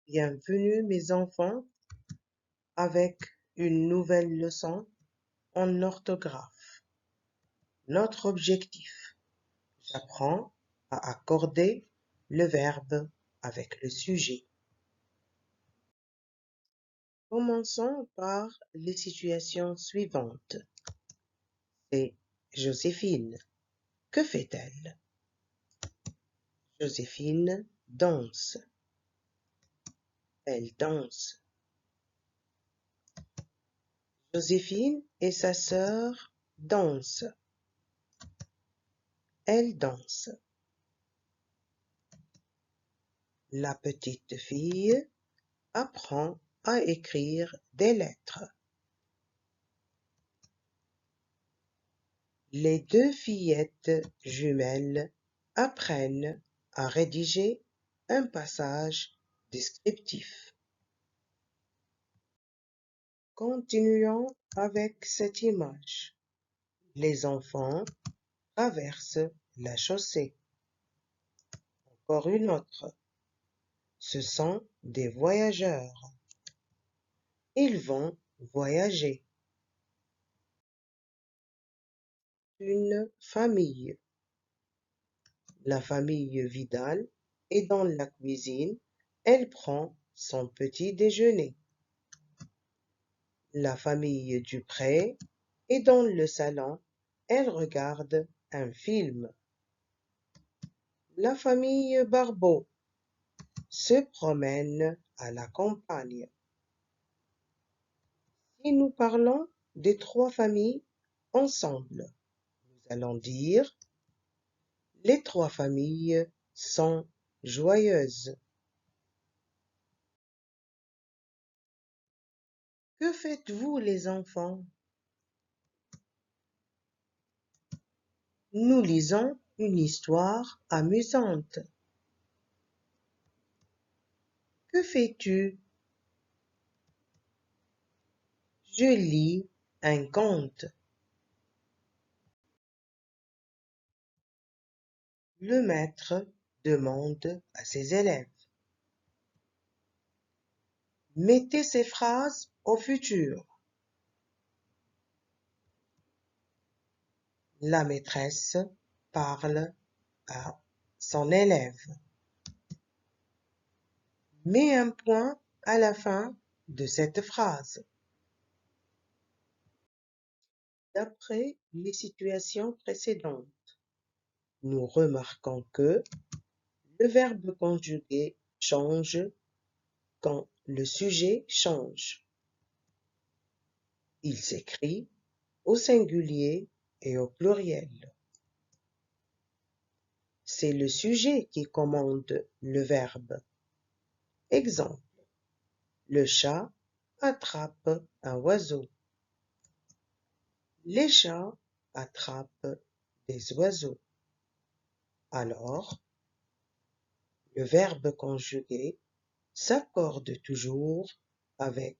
Bienvenue mes enfants avec une nouvelle leçon en orthographe. Notre objectif, j'apprends à accorder le verbe avec le sujet. Commençons par les situations suivantes. C'est Joséphine. Que fait-elle? Joséphine danse. Elle danse. Joséphine et sa sœur dansent. Elle danse. La petite fille apprend à écrire des lettres. Les deux fillettes jumelles apprennent à rédiger un passage descriptif. Continuons avec cette image. Les enfants traversent la chaussée. Encore une autre. Ce sont des voyageurs. Ils vont voyager. Une famille. La famille Vidal est dans la cuisine. Elle prend son petit déjeuner. La famille Dupré est dans le salon. Elle regarde un film. La famille Barbeau se promène à la campagne. Si nous parlons des trois familles ensemble, nous allons dire les trois familles sont joyeuses. Que faites-vous les enfants? Nous lisons une histoire amusante. Que fais-tu? Je lis un conte. Le maître demande à ses élèves. Mettez ces phrases au futur. La maîtresse parle à son élève. Mets un point à la fin de cette phrase. D'après les situations précédentes, nous remarquons que le verbe conjugué change quand le sujet change. Il s'écrit au singulier et au pluriel. C'est le sujet qui commande le verbe. Exemple, le chat attrape un oiseau. Les chats attrapent des oiseaux. Alors, le verbe conjugué s'accorde toujours avec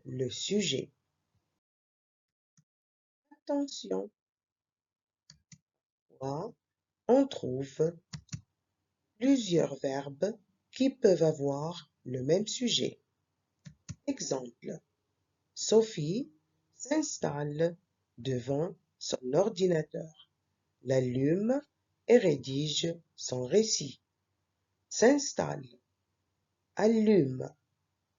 le sujet. Attention, on trouve plusieurs verbes qui peuvent avoir le même sujet. Exemple, Sophie s'installe devant son ordinateur, l'allume et rédige son récit. S'installe, allume,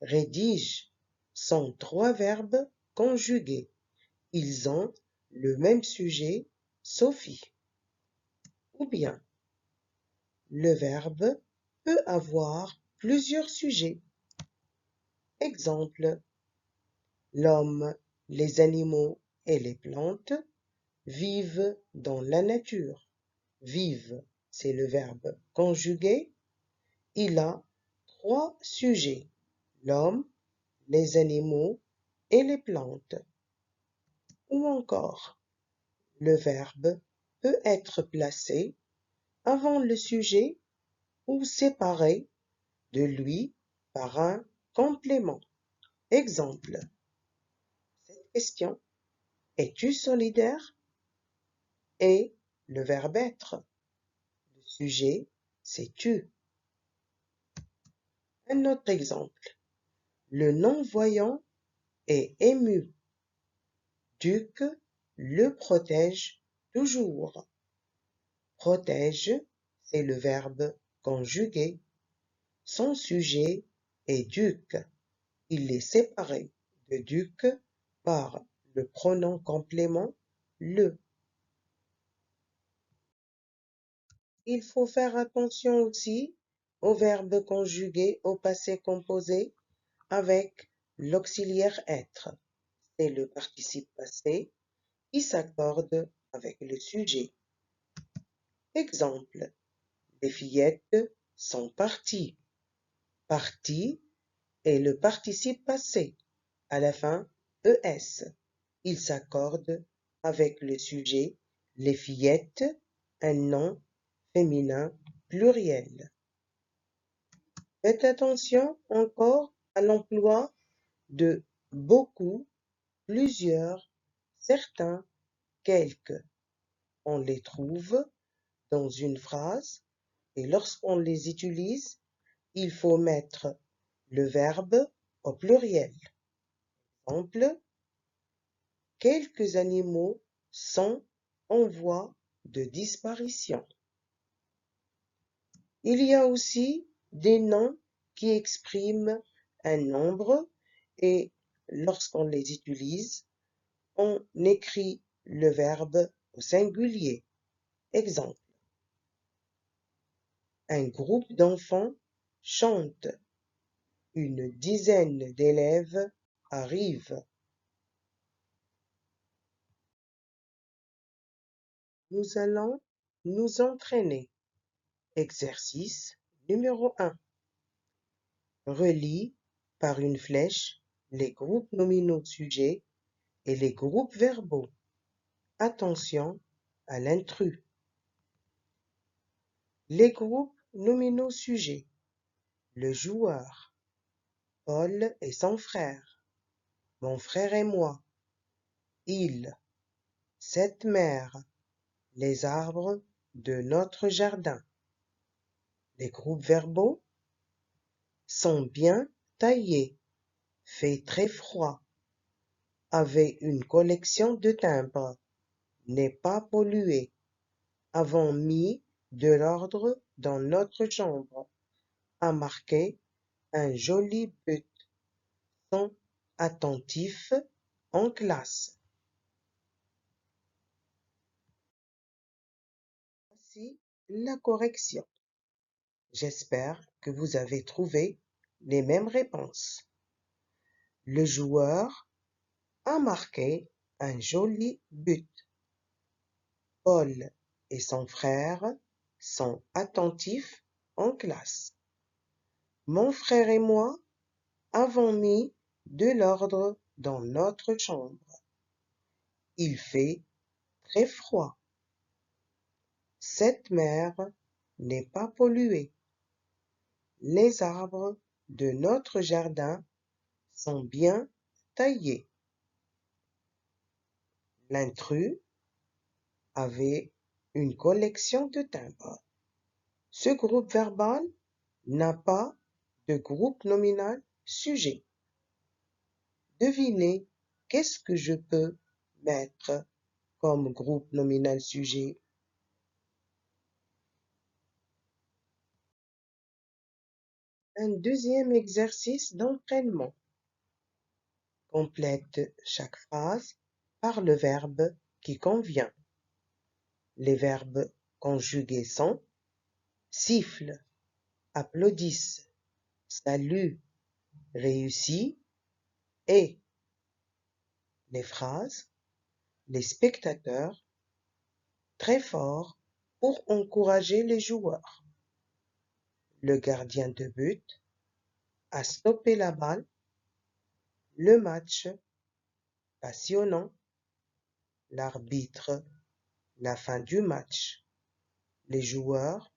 rédige sont trois verbes conjugués. Ils ont le même sujet, Sophie. Ou bien, le verbe peut avoir plusieurs sujets. Exemple, l'homme, les animaux et les plantes vivent dans la nature. Vivent, c'est le verbe conjugué. Il a trois sujets, l'homme, les animaux et les plantes. Ou encore, le verbe peut être placé avant le sujet ou séparé de lui par un complément. Exemple, cette question, es-tu solidaire? Et le verbe être. Le sujet, c'est tu. Un autre exemple. Le non-voyant est ému. Duc le protège toujours. Protège, c'est le verbe conjugué. Son sujet est duc. Il est séparé de duc par le pronom complément le. Il faut faire attention aussi aux verbes conjugués au passé composé avec l'auxiliaire être. C'est le participe passé qui s'accorde avec le sujet. Exemple, les fillettes sont parties. Partie est le participe passé. À la fin, ES. Il s'accorde avec le sujet les fillettes, un nom féminin pluriel. Faites attention encore à l'emploi de beaucoup, plusieurs, certains, quelques. On les trouve dans une phrase et lorsqu'on les utilise, il faut mettre le verbe au pluriel. Exemple, quelques animaux sont en voie de disparition. Il y a aussi des noms qui expriment un nombre et lorsqu'on les utilise, on écrit le verbe au singulier. Exemple, un groupe d'enfants chante. Une dizaine d'élèves arrivent. Nous allons nous entraîner. Exercice numéro 1. Relie par une flèche les groupes nominaux sujets et les groupes verbaux. Attention à l'intrus. Les groupes nominaux sujets. Le joueur. Paul et son frère. Mon frère et moi. Il. Cette mère. Les arbres de notre jardin. Les groupes verbaux sont bien taillés. Fait très froid. Avait une collection de timbres. N'est pas pollué. Avons mis de l'ordre dans notre chambre. A marqué un joli but. Sont attentifs en classe. Voici la correction. J'espère que vous avez trouvé les mêmes réponses. Le joueur a marqué un joli but. Paul et son frère sont attentifs en classe. Mon frère et moi avons mis de l'ordre dans notre chambre. Il fait très froid. Cette mer n'est pas polluée. Les arbres de notre jardin sont bien taillés. L'intrus avait une collection de timbres. Ce groupe verbal n'a pas de groupe nominal sujet. Devinez qu'est-ce que je peux mettre comme groupe nominal sujet. Un deuxième exercice d'entraînement. Complète chaque phrase par le verbe qui convient. Les verbes conjugués sont siffle, applaudissent, salue, réussit et les phrases, les spectateurs, très fort pour encourager les joueurs. Le gardien de but a stoppé la balle. Le match passionnant. L'arbitre, la fin du match. Les joueurs,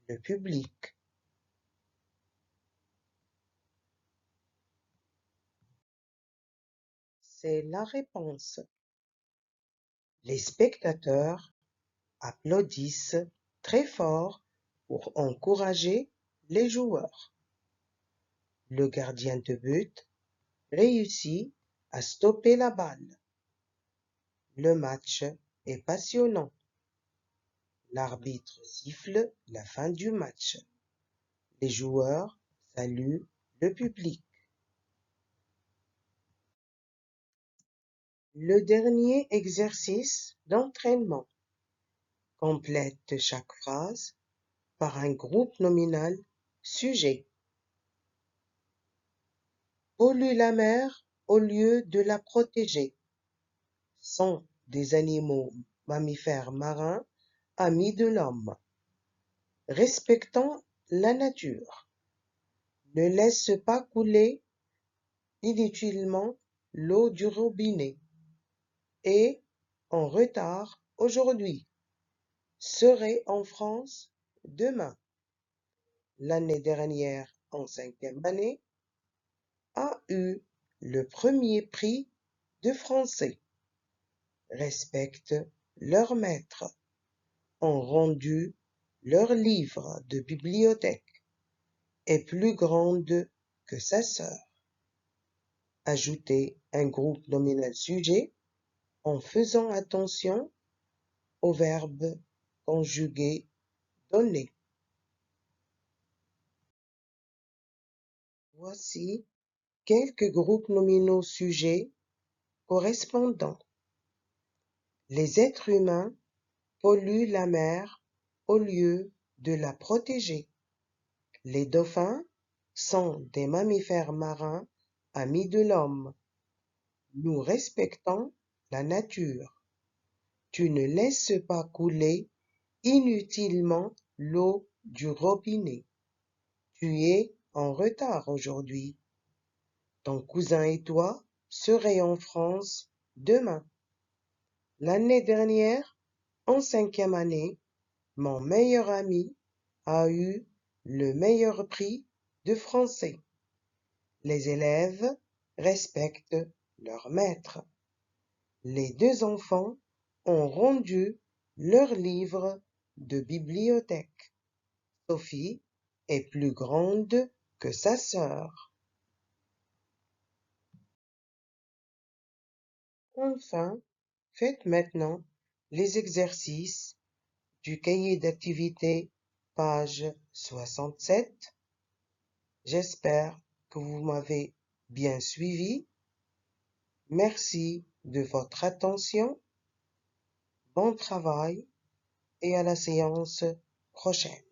le public. C'est la réponse. Les spectateurs applaudissent très fort pour encourager les joueurs. Le gardien de but réussit à stopper la balle. Le match est passionnant. L'arbitre siffle la fin du match. Les joueurs saluent le public. Le dernier exercice d'entraînement complète chaque phrase par un groupe nominal sujet. Pollue la mer au lieu de la protéger. Sont des animaux mammifères marins amis de l'homme. Respectons la nature. Ne laisse pas couler inutilement l'eau du robinet. Et en retard aujourd'hui. Serai en France demain. L'année dernière, en 5e année, a eu le premier prix de français. Respectent leurs maîtres. Ont rendu leur livre de bibliothèque. Est plus grande que sa sœur. Ajoutez un groupe nominal sujet en faisant attention au verbe conjugué donné. Voici quelques groupes nominaux sujets correspondants. Les êtres humains polluent la mer au lieu de la protéger. Les dauphins sont des mammifères marins amis de l'homme. Nous respectons la nature. Tu ne laisses pas couler inutilement l'eau du robinet. Tu es en retard aujourd'hui. Ton cousin et toi serez en France demain. L'année dernière, en 5e année, mon meilleur ami a eu le meilleur prix de français. Les élèves respectent leur maître. Les 2 enfants ont rendu leur livre de bibliothèque. Sophie est plus grande que sa sœur. Enfin, faites maintenant les exercices du cahier d'activité, page 67. J'espère que vous m'avez bien suivi. Merci de votre attention. Bon travail et à la séance prochaine.